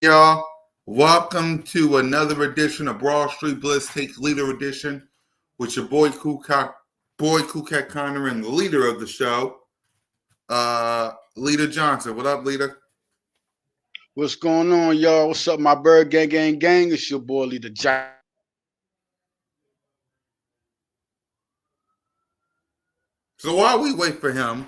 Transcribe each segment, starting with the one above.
y'all. Welcome to another edition of Broad Street Blitz Take Leader Edition with your boy Kukat Connor, and the leader of the show, Leader Johnson. What up, Leader? What's going on, y'all? What's up, my bird gang? It's your boy, Leader Johnson. So while we wait for him,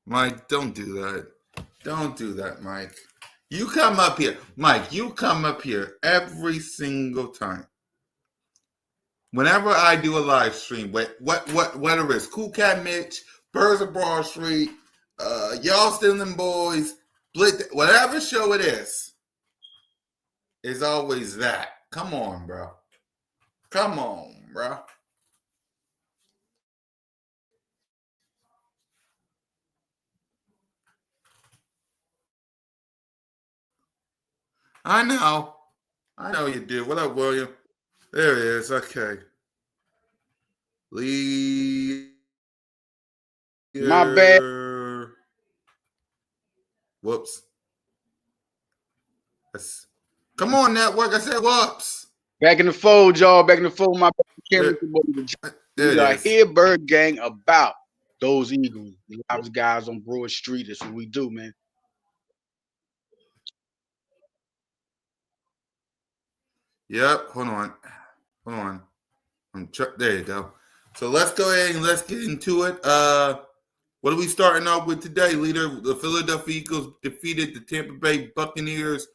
Mike, don't do that. Don't do that, Mike. You come up here, Mike. You come up here every single time. Whenever I do a live stream, whether it's Cool Cat Mitch, Birds of Broad Street, y'all stealing boys, Blitz, whatever show it is always that. Come on, bro. Come on, bro. I know. I know you do. What up, William? There he is. Okay. Leader. My bad. Whoops. That's... Come on, network. I said whoops. Back in the fold, y'all. Back in the fold, my There, camera. Leader Johnson. there it We are is. here, bird gang, about those Eagles. The loudest guys on Broad Street. That's what we do, man. Yep. Hold on. Hold on. There you go. So let's go ahead and let's get into it. What are we starting off with today, Leader? The Philadelphia Eagles defeated the Tampa Bay Buccaneers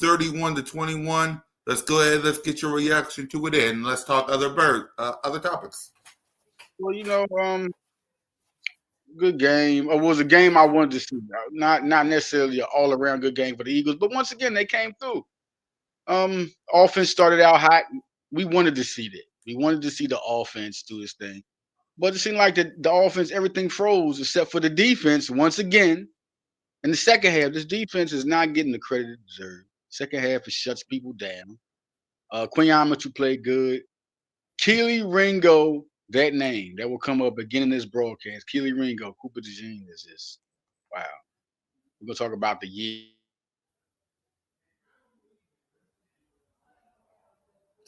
31-21. Let's go ahead. Let's get your reaction to it, and let's talk other topics. Well, good game. It was a game I wanted to see. Not necessarily an all around good game for the Eagles, but once again they came through. Offense started out hot. We wanted to see that. We wanted to see the offense do its thing. But it seemed like the offense, everything froze except for the defense. Once again, in the second half, this defense is not getting the credit it deserves. Second half, it shuts people down. Quiyama, you played good. Keely Ringo, that name that will come up again in this broadcast. Keely Ringo, Cooper DeJean is this. Wow. We're gonna talk about the year.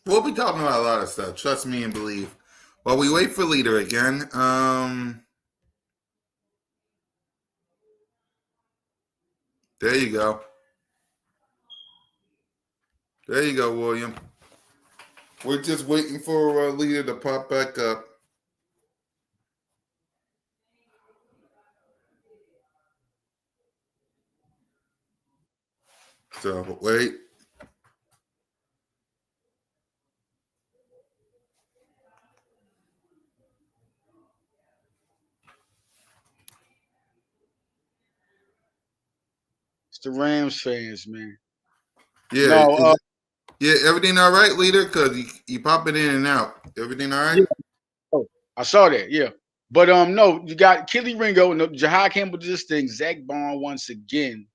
We'll be talking about a lot of stuff. Trust me and believe. While we wait for Leader again, there you go. There you go, William. We're just waiting for Leader to pop back up. So wait. It's the Rams fans, man. Yeah, No, yeah. Everything all right, Leader? Because you popping in and out. Everything all right? yeah, oh, I saw that, yeah. But no, you got Keely Ringo, no, Jahai Campbell did this thing. Zach Bond once again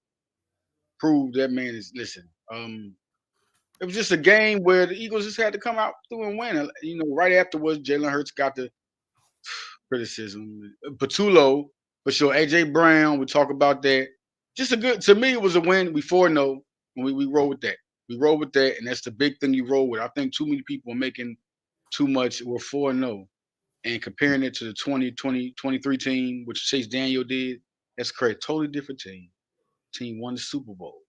proved that man is listen. It was just a game where the Eagles just had to come out through and win. Right afterwards, Jalen Hurts got the criticism. Patullo, for sure. AJ Brown, we talk about that. Just a good to me, it was a win. We 4-0, and we roll with that. We roll with that, and that's the big thing you roll with. I think too many people are making too much. We're 4-0. And comparing it to the 2023 team, which Chase Daniel did, that's crazy. Totally different team. Team won the Super Bowl.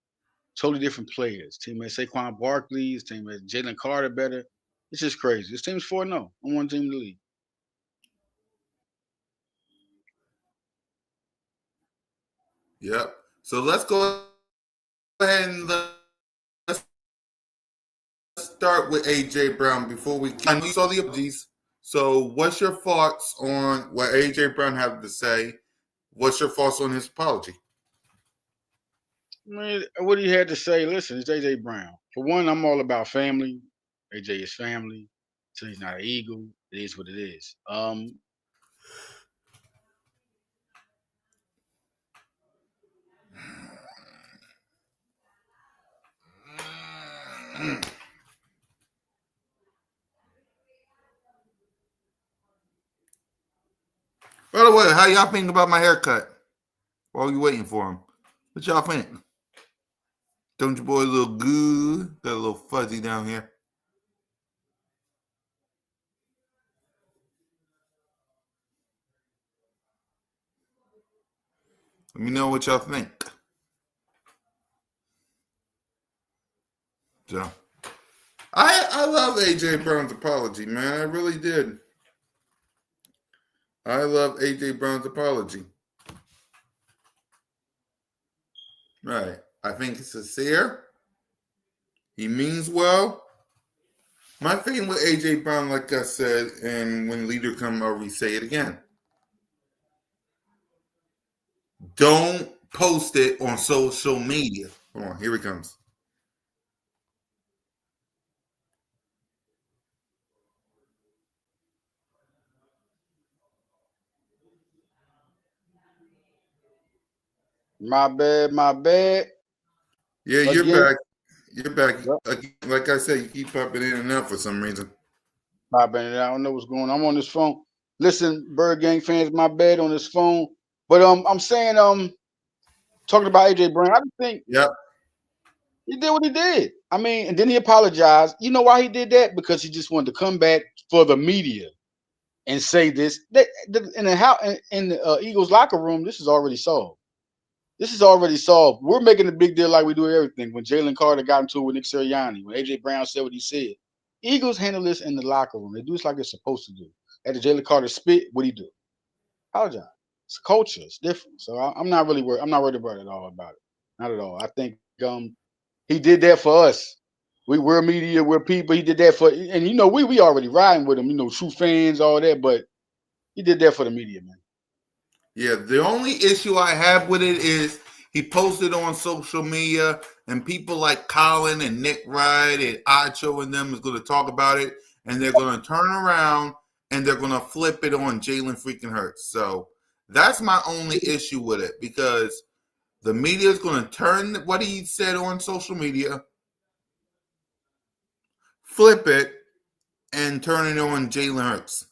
Totally different players. Team had Saquon Barkley. His team had Jalen Carter better. It's just crazy. This team's 4-0 on one team in the league. Yep. So let's go ahead and let's start with AJ Brown before we. I know you saw the apologies. So, what's your thoughts on what AJ Brown had to say? What's your thoughts on his apology? I mean, what he had to say, listen, it's AJ Brown. For one, I'm all about family. AJ is family. So he's not an Eagle. It is what it is. By the way, how y'all think about my haircut? While you waiting for him, what y'all think? Don't your boy look good? Got a little fuzzy down here. Let me know what y'all think. So, I love AJ Brown's apology, man. I really did. I love AJ Brown's apology. Right. I think it's sincere. He means well. My thing with AJ Brown, like I said, and when leader come, I'll re-say it again. Don't post it on social media. Hold on, here it comes. My bad, my bad. Yeah, you're Again, back. You're back. yep. Like I said, you keep popping in and out for some reason. My bad. I don't know what's going on. I'm on this phone. Listen, Bird Gang fans, my bad on this phone. But I'm saying talking about AJ Brown, I just think Yep. he did what he did. I mean, and then he apologized. You know why he did that? Because he just wanted to come back for the media and say this. In the house, in the Eagles locker room, this is already solved. This is already solved. We're making a big deal like we do everything. When Jalen Carter got into it with Nick Sirianni, when AJ Brown said what he said, Eagles handle this in the locker room. They do this like they're supposed to do. After Jalen Carter spit, what do you do? Apologize. It's culture. It's different. So I'm not really worried. I'm not worried about it all about it. Not at all. I think he did that for us. We're media, we're people. He did that for, and we already riding with him. True fans, all that. But he did that for the media, man. Yeah, the only issue I have with it is he posted on social media, and people like Colin and Nick Wright and Acho and them is going to talk about it, and they're going to turn around and they're going to flip it on Jalen freaking Hurts. So that's my only issue with it, because the media is going to turn what he said on social media, flip it, and turn it on Jalen Hurts,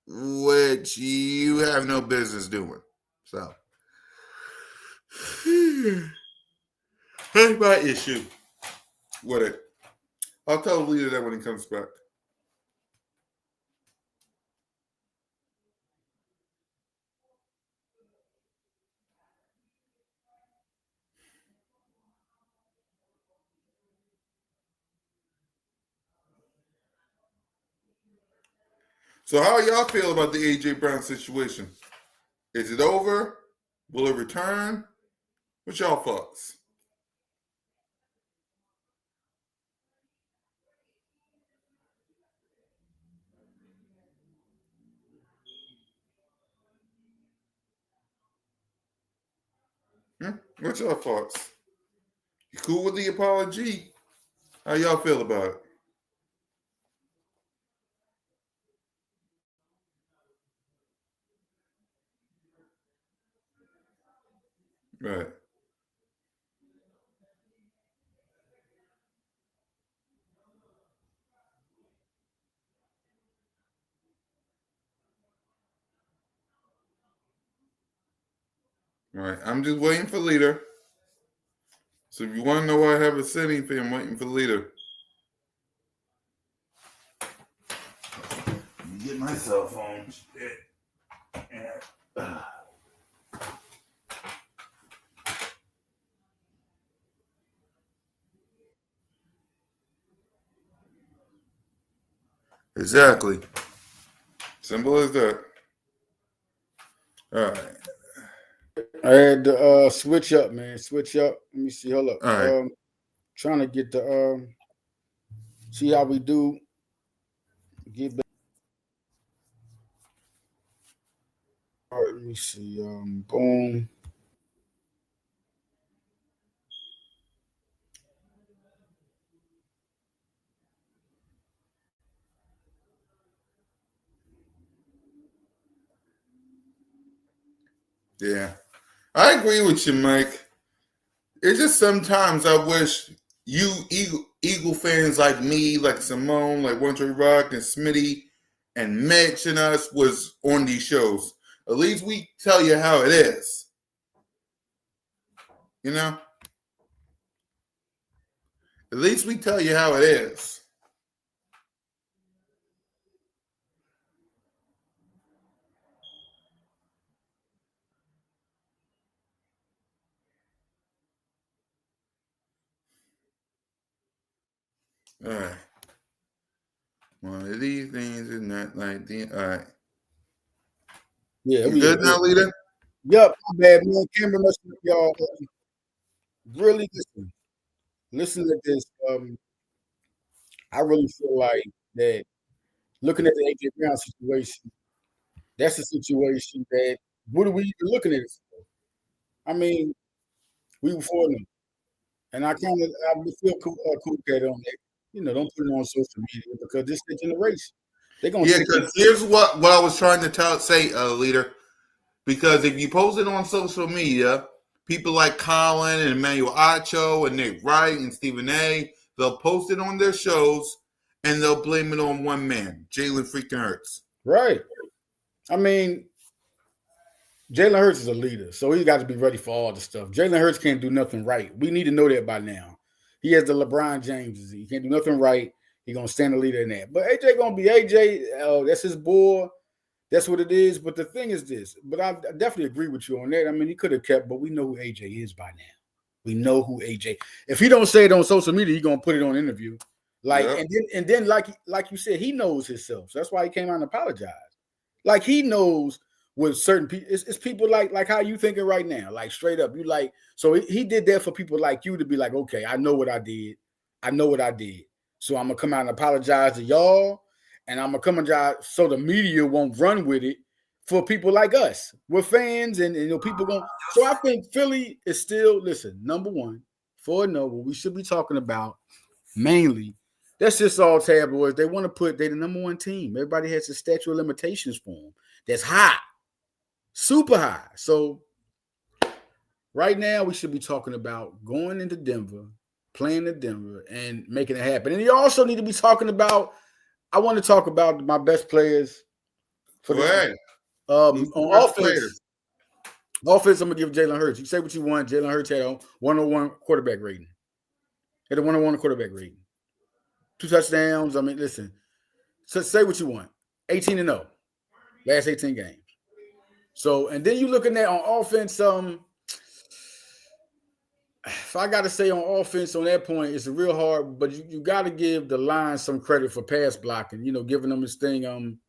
which you have no business doing. So that's my issue with it. I'll tell the leader that when he comes back. So how y'all feel about the AJ Brown situation? Is it over? Will it return? What's y'all thoughts? What's y'all thoughts? You cool with the apology? How y'all feel about it? Right. Right. I'm just waiting for leader. So if you want to know why I have a sitting fee, I'm waiting for leader. Let me get my cell phone. Exactly. Simple as that. All right. I had to switch up, man. Switch up. Let me see. Hold up. All right. Trying to get the see how we do. Get back. All right, let me see. Boom. Yeah. I agree with you, Mike. It's just sometimes I wish you Eagle fans like me, like Simone, like One Tree Rock and Smitty and Mitch and us was on these shows. At least we tell you how it is. You know? At least we tell you how it is. All right. One of these things is not like the. All right. Yeah, You good now, leader? Yup, my bad, man. Camera messing up, y'all. Really listen. Listen to this. I really feel like that looking at the AJ Brown situation, that's a situation that what are we even looking at it for? I mean, we were for them. And I feel cool cat on that. Don't put it on social media because this is the generation. They're gonna Yeah, think because here's what I was trying to say, leader. Because if you post it on social media, people like Colin and Emmanuel Acho and Nate Wright and Stephen A, they'll post it on their shows and they'll blame it on one man, Jalen freaking Hurts. right. I mean, Jalen Hurts is a leader, so he's got to be ready for all the stuff. Jalen Hurts can't do nothing right. We need to know that by now. He has the LeBron James. He can't do nothing right. He's gonna stand a leader in that. But AJ gonna be AJ. That's his boy. That's what it is. But the thing is this. But I definitely agree with you on that. I mean, he could have kept, but we know who AJ is by now. We know who AJ. If he don't say it on social media, he's gonna put it on interview. Like yep. and then like you said, he knows himself. So that's why he came out and apologized. Like he knows with certain people, it's people like how you thinking right now, like straight up. You like so he did that for people like you to be like, okay, I know what I did. I know what I did. So I'm gonna come out and apologize to y'all, and I'm gonna come and so the media won't run with it for people like us. We're fans, and people going. So I think Philly is still number one for what we should be talking about mainly. That's just all tabloids. They want to put they the number one team. Everybody has a statute of limitations for them. That's high, super high. So right now we should be talking about going into Denver, playing in Denver, and making it happen. And you also need to be talking about. I want to talk about my best players for the on offense. Players? Offense, I'm gonna give Jalen Hurts. You say what you want. Jalen Hurts had a 101 quarterback rating. Had a 101 quarterback rating. 2 touchdowns. I mean, listen. So say what you want. 18-0. Last 18 games. So, and then you're looking at on offense, if I got to say on offense on that point, it's real hard, but you got to give the line some credit for pass blocking, giving them this thing.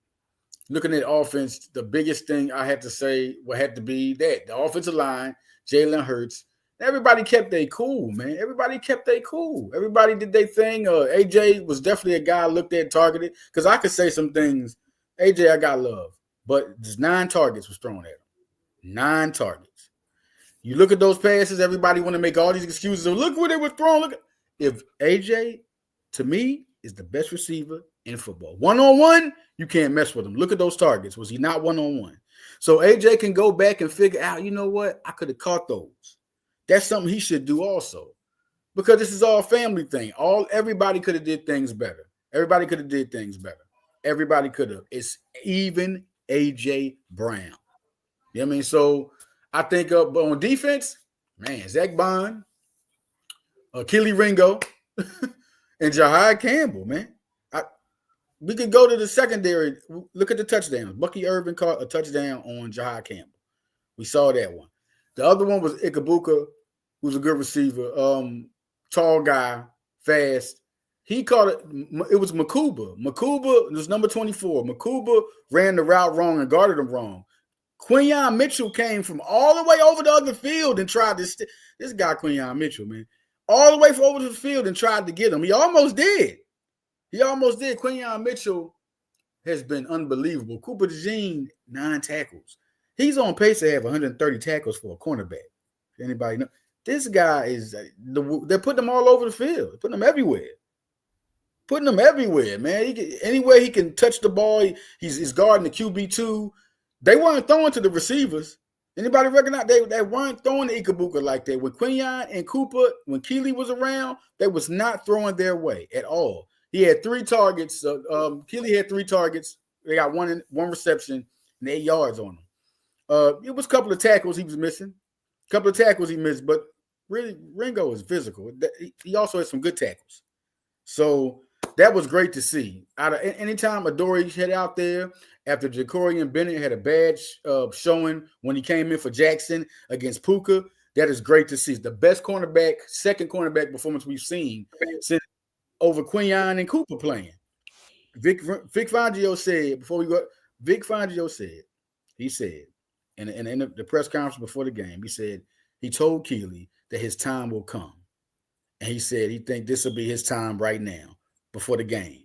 Looking at offense, the biggest thing I had to say had to be that the offensive line, Jalen Hurts. Everybody kept their cool, man. Everybody kept their cool. Everybody did their thing. AJ was definitely a guy I looked at, targeted, because I could say some things. AJ, I got love, but just 9 targets was thrown at him. 9 targets. You look at those passes, everybody want to make all these excuses. Look where they were thrown. If AJ, to me, is the best receiver in football. One-on-one, you can't mess with him. Look at those targets. Was he not one-on-one? So AJ can go back and figure out, you know what? I could have caught those. That's something he should do also. Because this is all a family thing. Everybody could have did things better. Everybody could have did things better. Everybody could have. It's even AJ Brown. You know what I mean? So I think on defense, man, Zach Bond, Kelly Ringo, and Jahai Campbell, man. We could go to the secondary. Look at the touchdowns. Bucky Irvin caught a touchdown on Jahai Campbell. We saw that one. The other one was Ikabuka, who's a good receiver, tall guy, fast. He caught it. It was Makuba. Makuba was number 24. Makuba ran the route wrong and guarded him wrong. Quinyon Mitchell came from all the way over the other field and tried to this guy, Quinyon Mitchell, man, all the way over the field and tried to get him. He almost did. Quinyon Mitchell has been unbelievable. Cooper DeJean, 9 tackles. He's on pace to have 130 tackles for a cornerback. Anybody know? This guy is they're putting him all over the field. Putting him everywhere. Man. Anywhere he can touch the ball, he's guarding the QB2. They weren't throwing to the receivers. Anybody recognize they weren't throwing to Ikabuka like that. When Quinyon and Cooper, when Keeley was around, they was not throwing their way at all. He had 3 targets. Keeley had 3 targets. They got one reception and 8 yards on him. It was a couple of tackles he was missing. A couple of tackles he missed, but really Ringo is physical. He also has some good tackles. So that was great to see. Out of anytime Adoree hit out there after Jacorian Bennett had a bad showing when he came in for Jackson against Puka, that is great to see. It's the best cornerback, second cornerback performance we've seen since over Quinyon and Cooper playing. Vic Fangio said before we go. Vic Fangio said he said in the press conference before the game, he said he told Keeley that his time will come. And he said he think this will be his time right now before the game.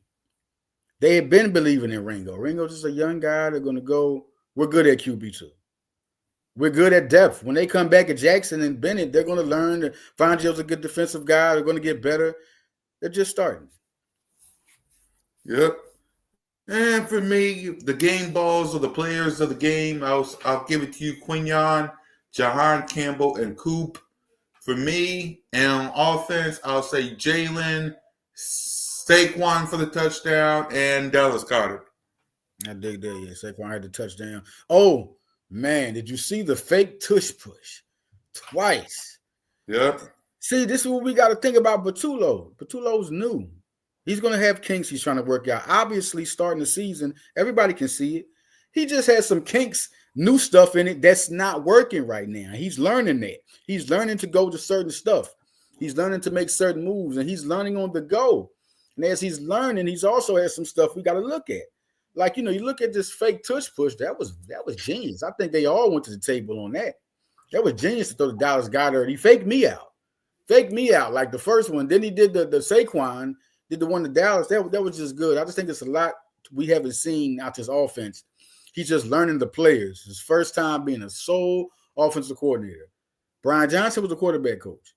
They had been believing in Ringo. Ringo's just a young guy. They're going to go. We're good at QB2. We're good at depth. When they come back at Jackson and Bennett, they're going to learn that Fangio's a good defensive guy. They're going to get better. They're just starting. Yep. And for me, the game balls or the players of the game, I'll give it to you, Quinyon, Jahan Campbell, and Coop. For me, and on offense, I'll say Jalen, Saquon for the touchdown, and Dallas Carter. I dig that. Yeah, Saquon had the touchdown. Oh, man, did you see the fake tush push? Twice. Yep. See, this is what we got to think about Patullo. Patullo's new. He's going to have kinks he's trying to work out. Obviously, starting the season, everybody can see it. He just has some kinks, new stuff in it that's not working right now. He's learning that. He's learning to go to certain stuff. He's learning to make certain moves, and he's learning on the go. And as he's learning, he's also has some stuff we got to look at. Like, you look at this fake tush push. That was genius. I think they all went to the table on that. That was genius to throw the Dallas Goedert. He faked me out. Like the first one. Then he did the Saquon, did the one to Dallas. That was just good. I just think it's a lot we haven't seen out this offense. He's just learning the players. His first time being a sole offensive coordinator. Brian Johnson was a quarterback coach.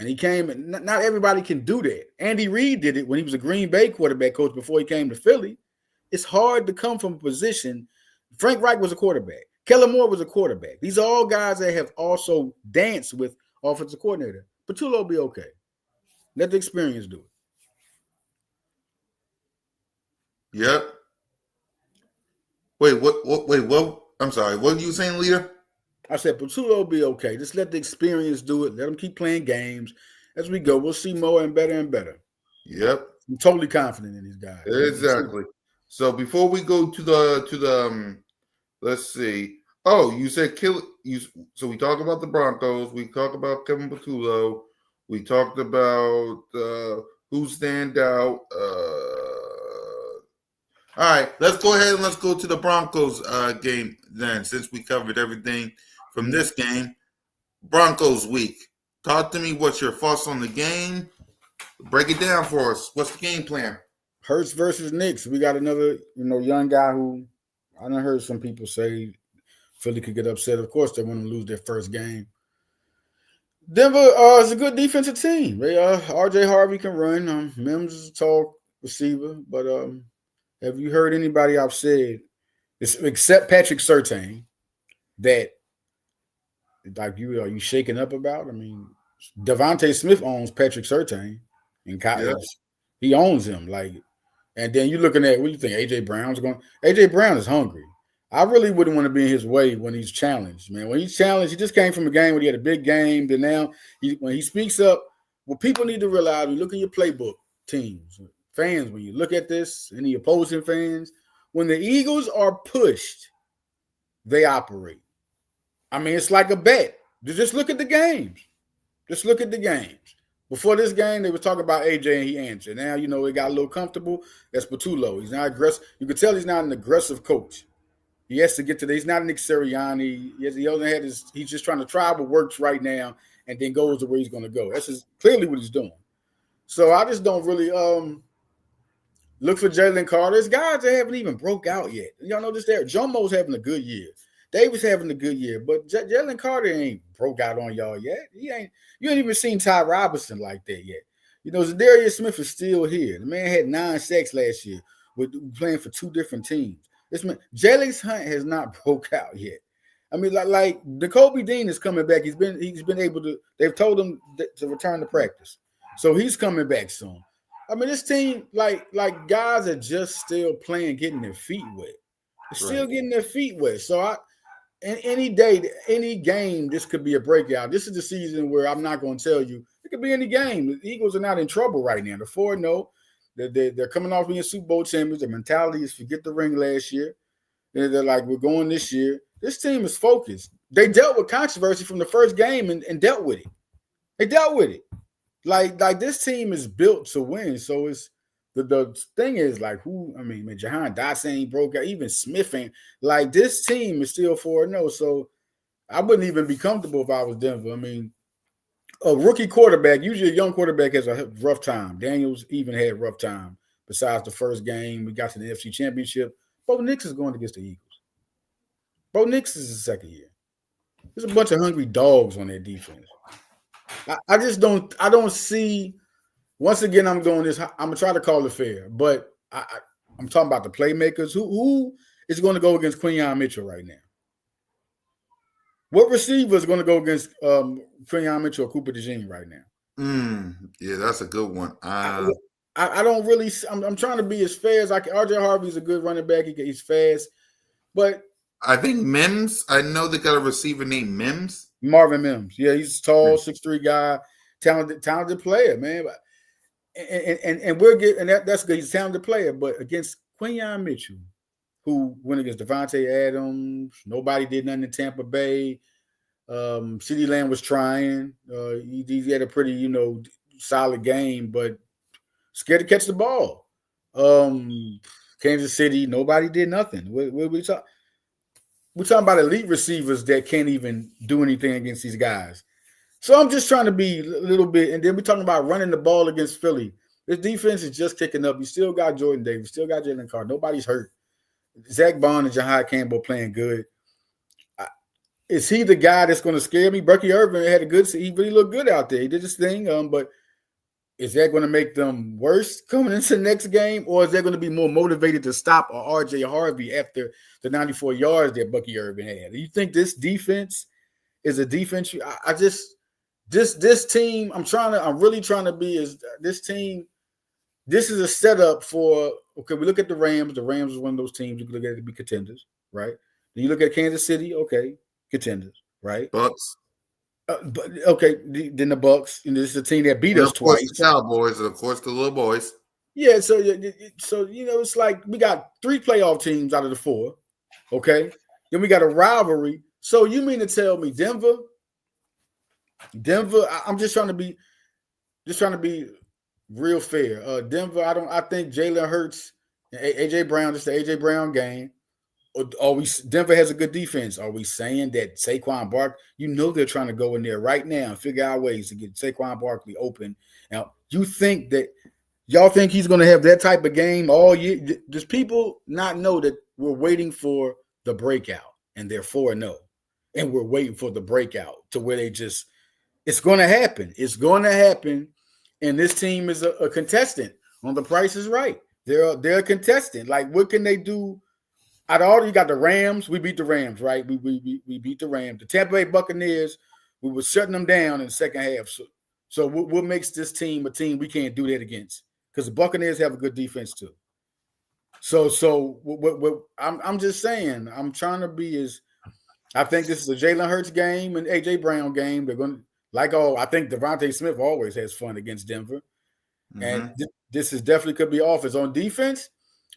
And he came, and not everybody can do that. Andy Reid did it when he was a Green Bay quarterback coach before he came to Philly. It's hard to come from a position. Frank Reich was a quarterback. Kellen Moore was a quarterback. These are all guys that have also danced with offensive coordinator. Patullo will be okay. Let the experience do it. Yep. Wait, what? I'm sorry. What were you saying, Leader? I said Patullo will be okay. Just let the experience do it. Let them keep playing games. As we go, we'll see more and better and better. Yep. I'm totally confident in these guys. Exactly. So before we go to the let's see. Oh, you said so we talked about the Broncos. We talked about Kevin Patullo. We talked about who stand out. All right, let's go ahead and let's go to the Broncos game then, since we covered everything from this game. Broncos week. Talk to me. What's your thoughts on the game? Break it down for us. What's the game plan? Hurts versus Knicks. We got another, young guy who I done heard some people say Philly could get upset. Of course, they want to lose their first game. Denver is a good defensive team. RJ Harvey can run. Mims is a tall receiver, but have you heard anybody I've said, except Patrick Surtain, that like are you shaking up about? I mean, Devontae Smith owns Patrick Surtain in college. Yeah. He owns him. And then you're looking at what do you think? AJ Brown's going. AJ Brown is hungry. I really wouldn't want to be in his way when he's challenged, man. When he's challenged, he just came from a game where he had a big game. Then now, when he speaks up, what people need to realize, when you look at your playbook, teams, fans, when you look at this, any opposing fans, when the Eagles are pushed, they operate. I mean, it's like a bet. Just look at the games. Just look at the games. Before this game, they were talking about AJ and he answered. Now, it got a little comfortable. That's Patullo. He's not aggressive. You can tell he's not an aggressive coach. He has to get to he's not Nick Sirianni. He's just trying to try what works right now and then goes to where he's going to go. That's just clearly what he's doing. So I just don't really look for Jalen Carter. There's guys that haven't even broke out yet. Y'all know this there. Jomo's having a good year. Davis having a good year. But Jalen Carter ain't broke out on y'all yet. You ain't even seen Ty Robinson like that yet. Zadarius Smith is still here. The man had 9 sacks last year with playing for 2 different teams. This man, Jalen Hunt has not broke out yet. I mean, like Jacoby Dean is coming back. He's been able to. They've told him to return to practice, so he's coming back soon. I mean, this team, like guys are just still playing, getting their feet wet. They're still getting their feet wet. So any day, any game, this could be a breakout. This is the season where I'm not going to tell you. It could be any game. The Eagles are not in trouble right now. The 4-0. They're coming off being Super Bowl champions. Their mentality is forget the ring last year. They're like, we're going this year. This team is focused. They dealt with controversy from the first game and dealt with it. They dealt with it. Like this team is built to win. So it's the thing is like who, I mean, Jahan Dotson ain't broke out. Even Smith ain't. Like this team is still 4-0. So I wouldn't even be comfortable if I was Denver. I mean, a rookie quarterback, usually a young quarterback has a rough time. Daniels even had a rough time. Besides the first game, we got to the NFC Championship. Bo Nix is going against the Eagles. Bo Nix is his second year. There's a bunch of hungry dogs on their defense. I just don't see. Once again, I'm doing this. I'm gonna try to call it fair, but I'm talking about the playmakers. Who is going to go against Quinyon Mitchell right now? What receiver is going to go against Quinyon Mitchell or Cooper DeJean right now? Yeah, that's a good one. I don't really. I'm trying to be as fair as I can. RJ Harvey's a good running back. He's fast, but I think Mims. I know they got a receiver named Mims. Marvin Mims. Yeah, he's a tall, 6'3" guy, talented player, man. And we're getting that's good. He's a talented player, but against Quinyon Mitchell, who went against Devontae Adams, nobody did nothing in Tampa Bay. CeeDee Lamb was trying. He had a pretty, solid game, but scared to catch the ball. Kansas City, nobody did nothing. We talk. We're talking about elite receivers that can't even do anything against these guys. So I'm just trying to be a little bit, and then we're talking about running the ball against Philly. This defense is just kicking up. You still got Jordan Davis, still got Jalen Carter. Nobody's hurt. Zach Bond and Jahai Campbell playing good. Is he the guy that's going to scare me? Bucky Irvin had he really looked good out there. He did his thing, but is that going to make them worse coming into the next game, or is that going to be more motivated to stop RJ Harvey after the 94 yards that Bucky Irvin had? Do you think this defense is a defense? This team, I'm really trying to be as this team. This is a setup for, okay, we look at the Rams. The Rams is one of those teams you can look at to be contenders, right? Then you look at Kansas City, okay, contenders, right? Bucks. But okay, then the Bucks, and this is a team that beat us twice. The Cowboys, and of course the little boys. Yeah, so it's like we got 3 playoff teams out of the 4, okay? Then we got a rivalry. So you mean to tell me Denver? I'm just trying to be real fair. Denver, I think Jalen Hurts and AJ Brown, just the AJ Brown game. Denver has a good defense. Are we saying that Saquon Barkley, they're trying to go in there right now and figure out ways to get Saquon Barkley open. Now, y'all think he's going to have that type of game all year? Does people not know that we're waiting for the breakout and they're 4-0 and we're waiting for the breakout to where it's going to happen. It's going to happen. And this team is a contestant on The Price is Right. They're a contestant. Like, what can they do? Out of all, you got the Rams. We beat the Rams, right? We beat the Rams. The Tampa Bay Buccaneers, we were shutting them down in the second half. So what makes this team a team we can't do that against? Because the Buccaneers have a good defense too. So what I'm just saying, I'm trying to be I think this is a Jalen Hurts game and AJ Brown game. They're going to, I think Devontae Smith always has fun against Denver. Mm-hmm. And this is definitely could be offense. On defense,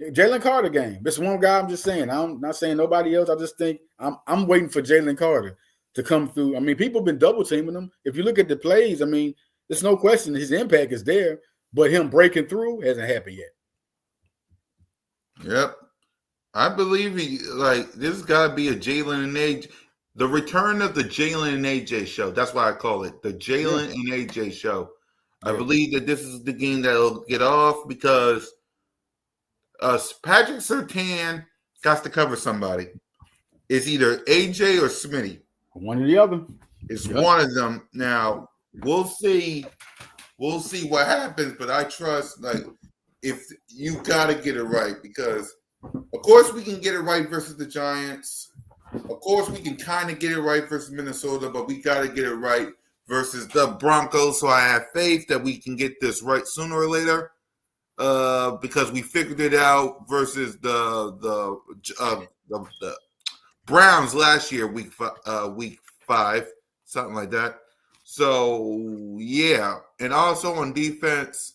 Jalen Carter game. This one guy I'm just saying. I'm not saying nobody else. I just think I'm waiting for Jalen Carter to come through. I mean, people have been double teaming him. If you look at the plays, I mean, there's no question his impact is there, but him breaking through hasn't happened yet. Yep. I believe this has got to be a Jalen and AJ. The return of the Jalen and AJ show. That's why I call it the Jalen and AJ show. Yeah. I believe that this is the game that'll get off because Patrick Surtain got to cover somebody. It's either AJ or Smitty. One or the other. It's one of them. Now, we'll see. We'll see what happens, but I trust, if you got to get it right because, of course, we can get it right versus the Giants. Of course, we can kind of get it right versus Minnesota, but we got to get it right versus the Broncos. So I have faith that we can get this right sooner or later. Because we figured it out versus the Browns last year, week 5, something like that. So yeah, and also on defense,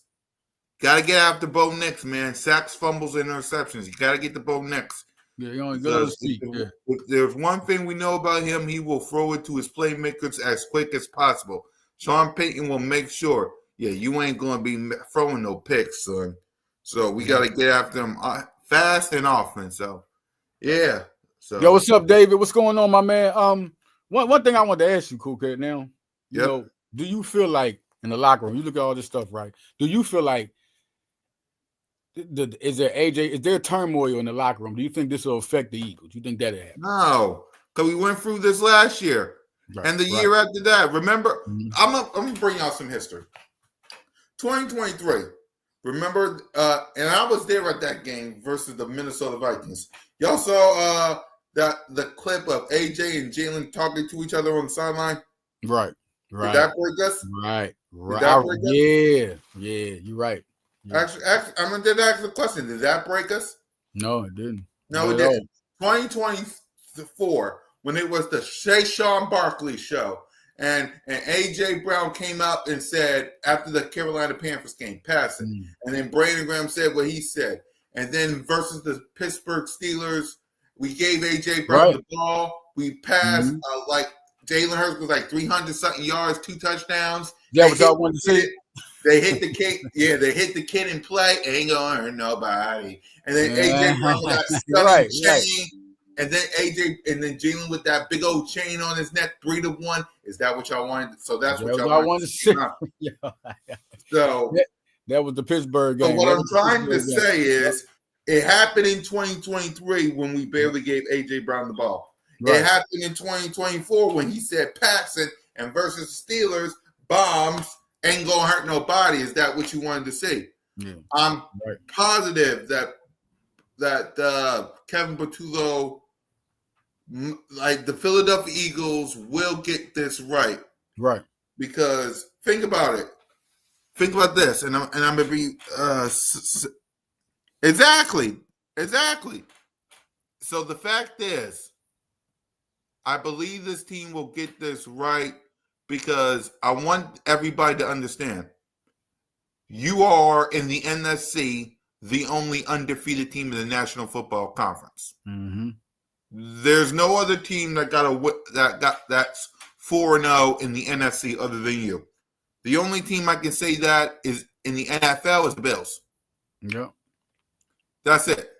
gotta get after Bo Nix, man. Sacks, fumbles, and interceptions. You gotta get the Bo Nix. Yeah, you only good Because seat. Yeah. if there's one thing we know about him, he will throw it to his playmakers as quick as possible. Sean Payton will make sure, you ain't going to be throwing no picks, son. So we got to get after him fast and often. So, yeah. So, yo, what's up, David? What's going on, my man? One thing I want to ask you, Cool Kid. Now, you know, do you feel like in the locker room, you look at all this stuff, right? Do you feel like is there turmoil in the locker room? Do you think this will affect the Eagles? Do you think that'll happen? No, because we went through this last year and the year after that. Remember, I'm gonna bring out some history. 2023. Remember, and I was there at that game versus the Minnesota Vikings. Y'all saw the clip of AJ and Jalen talking to each other on the sideline? Right. Did that break us? Right. Did that break us? Yeah, you're right. Actually, I'm gonna ask the question. Did that break us? No, it didn't. No, it didn't. 2024, when it was the Saquon Barkley show, and AJ Brown came out and said after the Carolina Panthers game, pass it. And then Brandon Graham said what he said. And then versus the Pittsburgh Steelers, we gave AJ Brown the ball. We passed like Jalen Hurts was like 300-something yards, 2 touchdowns. Yeah, what y'all wanted to say? They hit the kid. Yeah, they hit the kid in play. Ain't gonna hurt nobody. And then AJ Brown with that chain. And then AJ and then Jalen with that big old chain on his neck, 3-1. Is that what y'all wanted? So that's what y'all wanted to see. So that was the Pittsburgh game. So what I'm trying to say is it happened in 2023 when we barely gave AJ Brown the ball. It happened in 2024 when he said passing and versus Steelers, bombs ain't gonna hurt nobody. Is that what you wanted to see? Yeah. I'm positive that Kevin Patullo, like the Philadelphia Eagles, will get this right. Right. Because think about it. Think about this, and I'm gonna be exactly. So the fact is, I believe this team will get this right because I want everybody to understand. You are in the NFC, the only undefeated team in the National Football Conference. Mm-hmm. There's no other team that's 4-0 in the NFC other than you. The only team I can say that is in the NFL is the Bills. Yeah. That's it.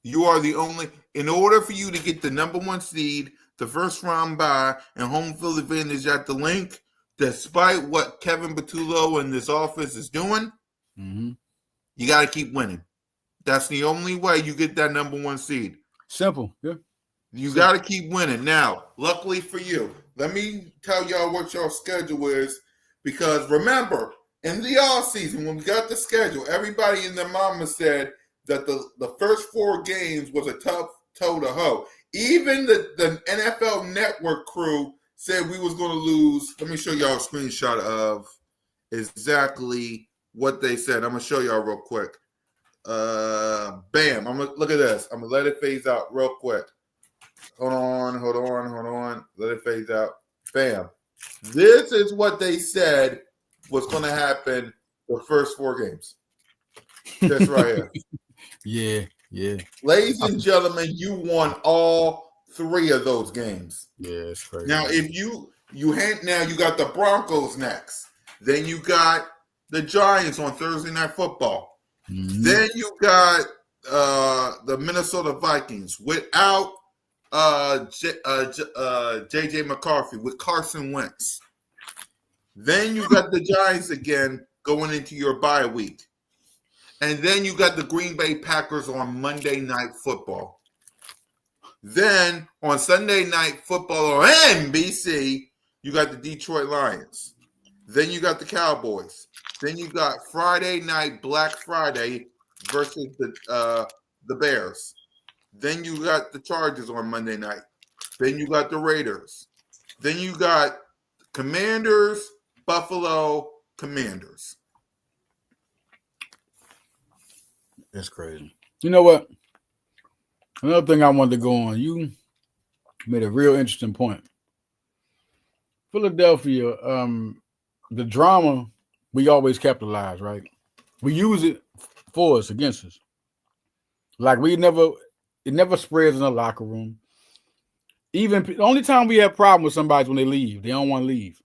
You are the only. In order for you to get the number 1 seed, the first round bye, and home field advantage at the link, despite what Kevin Patullo and this office is doing, you got to keep winning. That's the only way you get that number 1 seed. Simple. Yeah. You got to keep winning. Now, luckily for you, let me tell y'all what your schedule is. Because remember, in the offseason, when we got the schedule, everybody and their mama said that the first 4 games was a tough toe to hoe. Even the NFL Network crew said we was going to lose. Let me show y'all a screenshot of exactly what they said. I'm going to show y'all real quick. Bam. I'm going to look at this. I'm going to let it phase out real quick. Hold on. Let it phase out. Bam. This is what they said was going to happen the first 4 games. That's right here. Yeah. Ladies and gentlemen, you won all 3 of those games. Yeah, it's crazy. Now, if you got the Broncos next. Then you got the Giants on Thursday Night Football. Mm-hmm. Then you got the Minnesota Vikings without J.J. McCarthy with Carson Wentz. Then you got the Giants again going into your bye week. And then you got the Green Bay Packers on Monday Night Football. Then on Sunday Night Football on NBC, you got the Detroit Lions. Then you got the Cowboys. Then you got Friday night, Black Friday versus the Bears. Then you got the Chargers on Monday night. Then you got the Raiders. Then you got Commanders, Buffalo, Commanders. That's crazy. You know what? Another thing I wanted to go on. made a real interesting point. Philadelphia, the drama we always capitalize, right? We use it for us against us. Like it never spreads in the locker room. Even the only time we have problem with somebody is when they leave. They don't want to leave.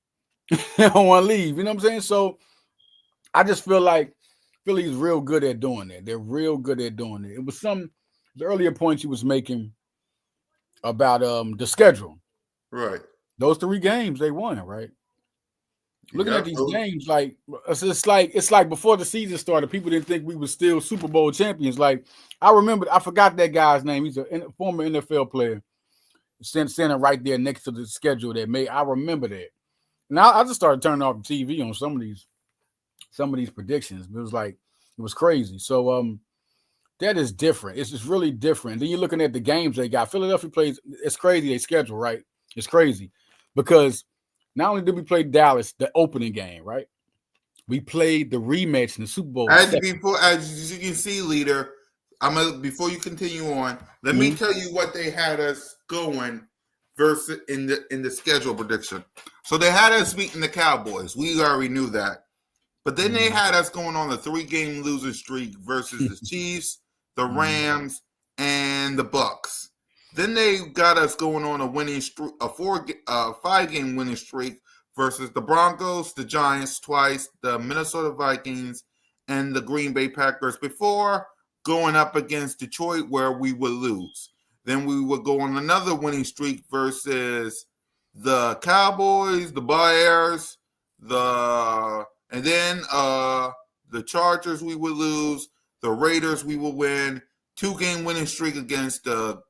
They don't want to leave. You know what I'm saying? So I just feel like Philly is real good at doing that. They're real good at doing it. It was the earlier points he was making about the schedule. Right. Those 3 games they won, right? Looking at Yep. these games, like it's like before the season started, people didn't think we were still Super Bowl champions. Like I forgot that guy's name. He's a former NFL player, standing right there next to the schedule that made. I remember that. Now I just started turning off the TV on some of these predictions. It was like it was crazy. So that is different. It's just really different. Then you're looking at the games they got. Philadelphia plays. It's crazy. They schedule, right? It's crazy because not only did we play Dallas the opening game, right? We played the rematch in the Super Bowl. As you can see, leader, before you continue on, let me tell you what they had us going versus in the schedule prediction. So they had us beating the Cowboys. We already knew that. But then they had us going on a 3-game losing streak versus the Chiefs, the Rams, and the Bucks. Then they got us going on a winning streak, a 5-game winning streak versus the Broncos, the Giants twice, the Minnesota Vikings, and the Green Bay Packers before going up against Detroit where we would lose. Then we would go on another winning streak versus the Cowboys, the Bears, and then the Chargers we would lose, the Raiders we would win, 2-game winning streak against the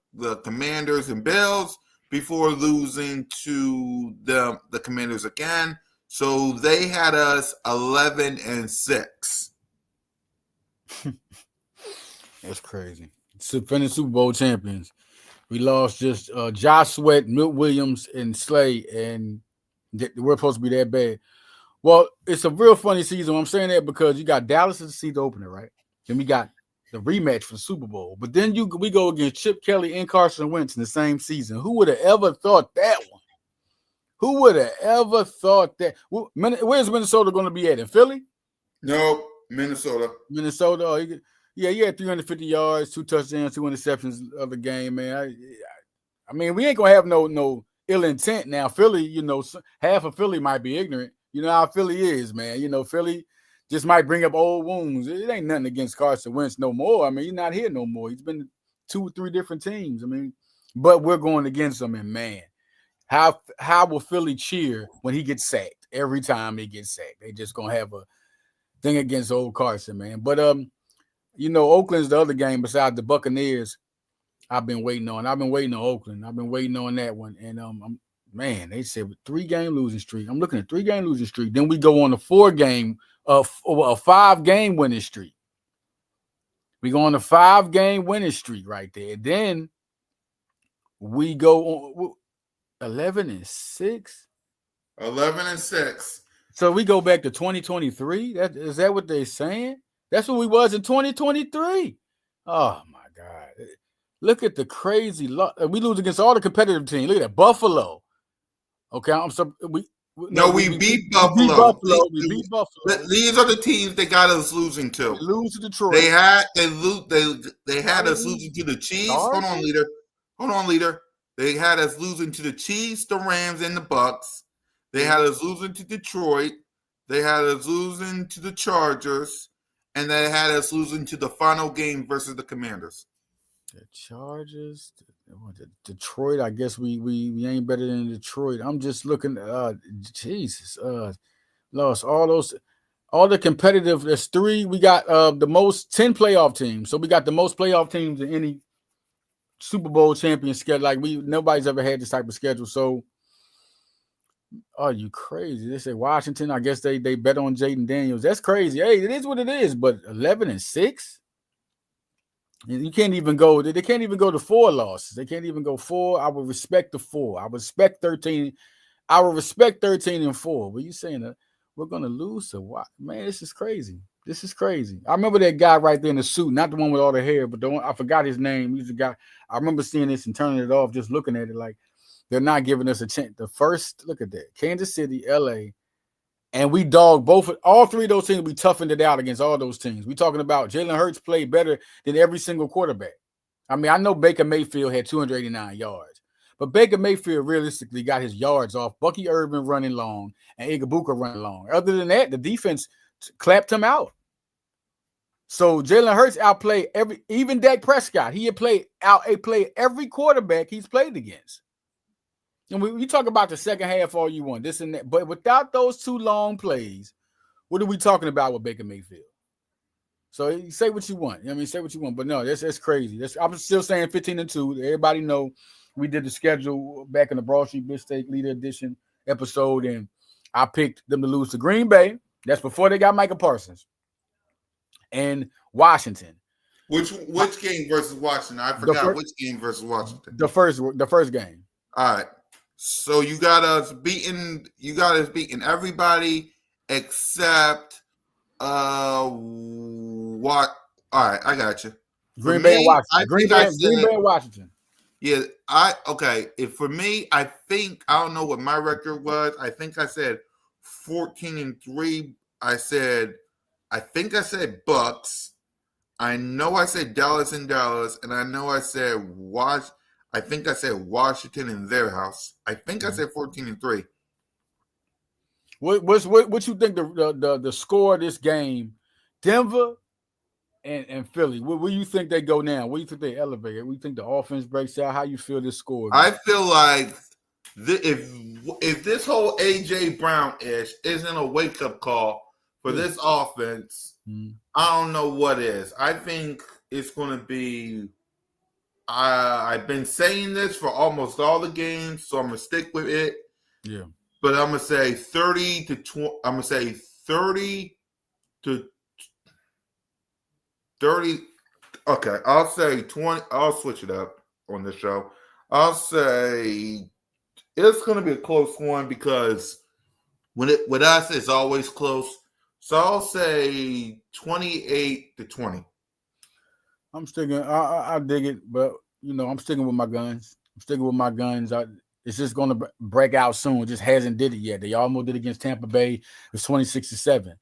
Commanders and Bills before losing to the Commanders again. So they had us 11-6. That's crazy. Defending Super Bowl champions. We lost just Josh Sweat, Milt Williams, and Slay, and we're supposed to be that bad. Well, it's a real funny season. I'm saying that because you got Dallas as the season opener, right? Then we got the rematch for the Super Bowl. But then we go against Chip Kelly and Carson Wentz in the same season. Who would have ever thought that one? Who would have ever thought that? Where's Minnesota going to be at? In Philly? No, Minnesota. Minnesota. Oh, he had 350 yards, 2 touchdowns, 2 interceptions of the game, man. I mean, we ain't gonna have no ill intent now. Philly, half of Philly might be ignorant. You know how Philly is, man. Philly just might bring up old wounds. It ain't nothing against Carson Wentz no more. I mean, he's not here no more. He's been 2 or 3 different teams. I mean, but we're going against him, and man, how will Philly cheer when he gets sacked? Every time he gets sacked, they just gonna have a thing against old Carson, man. But Oakland's the other game besides the Buccaneers. I've been waiting on. I've been waiting on Oakland. I've been waiting on that one, and they said 3-game losing streak. I'm looking at 3-game losing streak. Then we go on a 4-game, a 5-game winning streak. We go on a 5-game winning streak right there. Then we go on 11-6. 11-6. So we go back to 2023. Is that what they're saying? That's what we was in 2023. Oh my God! Look at the crazy luck. We lose against all the competitive teams. Look at that, Buffalo. Okay, I'm sorry. We beat Buffalo. We beat Buffalo. These are the teams they got us losing to. We lose to Detroit. They had us losing to the Chiefs. Hold on, leader. They had us losing to the Chiefs, the Rams, and the Bucks. They had us losing to Detroit. They had us losing to the Chargers, and they had us losing to the final game versus the Commanders. The Chargers, Detroit. I guess we ain't better than Detroit. I'm just looking. Jesus, lost all the competitive. There's 3. We got the most 10 playoff teams. So we got the most playoff teams in any Super Bowl champion schedule. Like nobody's ever had this type of schedule. So, are you crazy? They say Washington. I guess they bet on Jaden Daniels. That's crazy. Hey, it is what it is. But 11-6. You can't even go. They can't even go to 4 losses. They can't even go 4. I would respect the 4. I would respect 13. I would respect 13-4. But you saying that we're gonna lose to what? Man, this is crazy. This is crazy. I remember that guy right there in the suit, not the one with all the hair, but the one I forgot his name. He's the guy. I remember seeing this and turning it off, just looking at it like They're not giving us a chance. The first, look at that. Kansas City, LA, and we dog all three of those teams. We toughened it out against all those teams. We talking about Jalen Hurts played better than every single quarterback. I mean, I know Baker Mayfield had 289 yards, but Baker Mayfield realistically got his yards off Bucky Irvin running long and Igubuka running long. Other than that, the defense clapped him out. So Jalen Hurts outplayed even Dak Prescott. He played every quarterback he's played against. And we talk about the second half all you want, this and that. But without those two long plays, what are we talking about with Baker Mayfield? So you say what you want. I mean, say what you want. But no, that's crazy. I'm still saying 15-2. Everybody know we did the schedule back in the Broad Street Bitch Steak Leader Edition episode, and I picked them to lose to Green Bay. That's before they got Micah Parsons. And Washington. Which game versus Washington? I forgot which game versus Washington. The first game. All right. So you got us beating everybody except what? All right, I got you. Green Bay and Washington. Green Bay and Washington. Yeah, If for me, I think I don't know what my record was. I think I said 14-3. I think I said Bucks. I know I said Dallas and Dallas, and I know I said I think I said Washington in their house. I think I said 14-3. What you think the score of this game? Denver and Philly. Where you think they go now? Where you think they elevate? Where you think the offense breaks out? How you feel this score? I feel like if this whole AJ Brown ish isn't a wake up call for this offense, I don't know what is. I think it's going to be. I've been saying this for almost all the games, so I'm gonna stick with it. Yeah, but I'm gonna say 30-20. I'm gonna say 30 to 30. Okay, I'll say 20. I'll switch it up on the show. I'll say it's gonna be a close one because with us it's always close. So I'll say 28-20. I'm sticking. I dig it, but I'm sticking with my guns. It's just going to break out soon. It just hasn't did it yet. They almost did it against Tampa Bay. It's 26-7.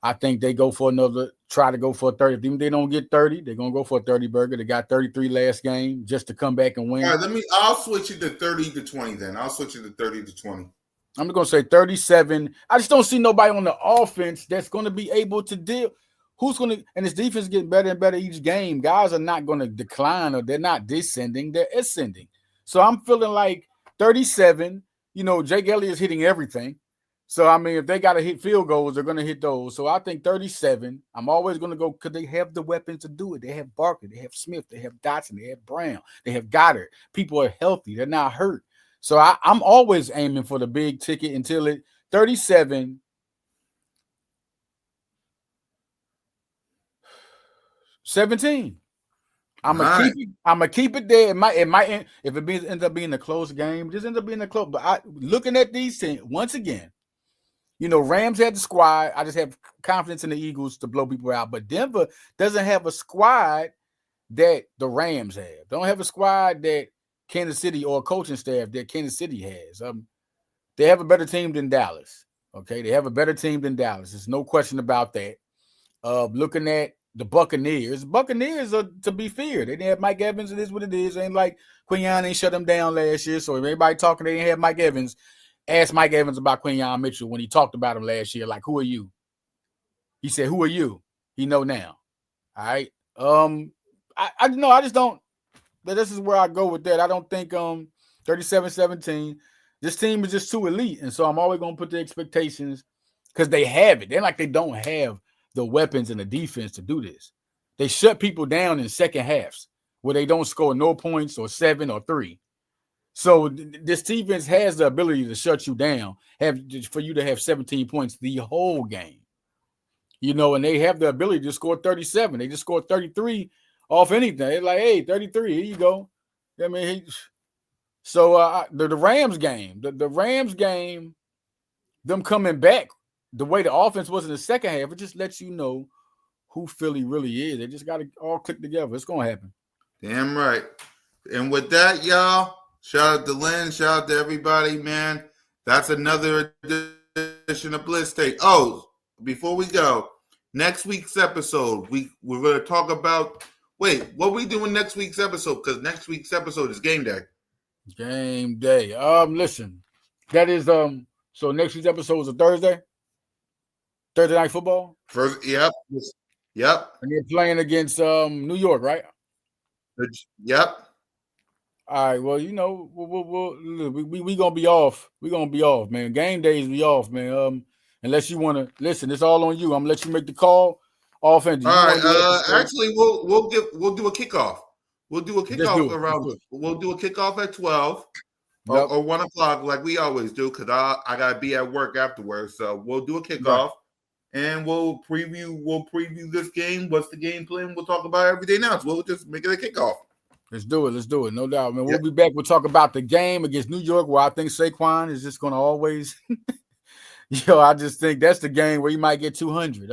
I think they try to go for a 30. If they don't get 30, they're going to go for a 30 burger. They got 33 last game just to come back and win. All right, I'll switch it to 30-20 then. I'll switch it to 30-20. I'm going to say 37. I just don't see nobody on the offense that's going to be able to deal. Who's going to – and this defense is getting better and better each game. Guys are not going to decline or they're not descending. They're ascending. So I'm feeling like 37. Jake Elliott's hitting everything. So, I mean, if they got to hit field goals, they're going to hit those. So I think 37. I'm always going to go because they have the weapons to do it. They have Barkley. They have Smith. They have Dotson. They have Brown. They have Goddard. People are healthy. They're not hurt. So I'm always aiming for the big ticket until it 37. 17. I'm gonna keep it there. It might if it ends up being a close game, just ends up being a close. But looking at these teams once again, Rams had the squad. I just have confidence in the Eagles to blow people out. But Denver doesn't have a squad that the Rams have. Don't have a squad that Kansas City or a coaching staff that Kansas City has. They have a better team than Dallas. Okay, they have a better team than Dallas. There's no question about that. Looking at the Buccaneers are to be feared. They didn't have Mike Evans. It is what it is. Ain't like Quinyon ain't shut them down last year. So if everybody talking, they didn't have Mike Evans. Ask Mike Evans about Quinyon Mitchell when he talked about him last year. Like, who are you? He said, "Who are you?" He know now. All right. I just don't. This is where I go with that. I don't think 37-17. This team is just too elite, and so I'm always gonna put the expectations because they have it. They're like they don't have the weapons and the defense to do this. They shut people down in second halves where they don't score no points or 7 or 3. So this defense has the ability to shut you down, for you to have 17 points the whole game. And they have the ability to score 37. They just scored 33 off anything. They're like, hey, 33, here you go. I mean, the Rams game, the Rams game, them coming back, the way the offense was in the second half, it just lets you know who Philly really is. They just got to all click together. It's going to happen. Damn right. And with that, y'all, Shout out to Lynn. Shout out to everybody, man. That's another edition of Blitz Take. Oh, before we go, next week's episode, we're going to talk about. Wait, what are we doing next week's episode? Because next week's episode is game day. Game day. Listen, that is So next week's episode is a Thursday. Thursday night football. Yep. And they're playing against New York, right? Yep. All right. Well, you know, we gonna be off. We gonna be off, man. Game days be off, man. Unless you want to listen, it's all on you. I'm gonna let you make the call. Offense. All right. Actually, we'll do a kickoff. We'll do a kickoff around. We'll do a kickoff at 12 or 1 o'clock, like we always do, because I gotta be at work afterwards. So we'll do a kickoff, and we'll preview this game. What's the game plan? We'll talk about everything else. We'll just make it a kickoff. Let's do it. No doubt, man. We'll be back. We'll talk about the game against New York, where I think Saquon is just going to always, I just think that's the game where you might get 200.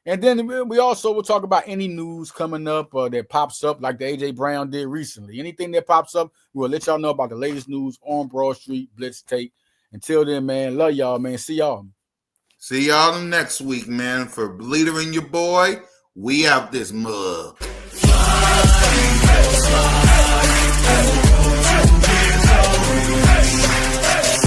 And then we also will talk about any news coming up that pops up, like the A.J. Brown did recently. Anything that pops up, we'll let y'all know about the latest news on Broad Street Blitz Tape. Until then, man, love y'all, man. See y'all. See y'all next week, man. For Bleeder and your boy, we have this mug.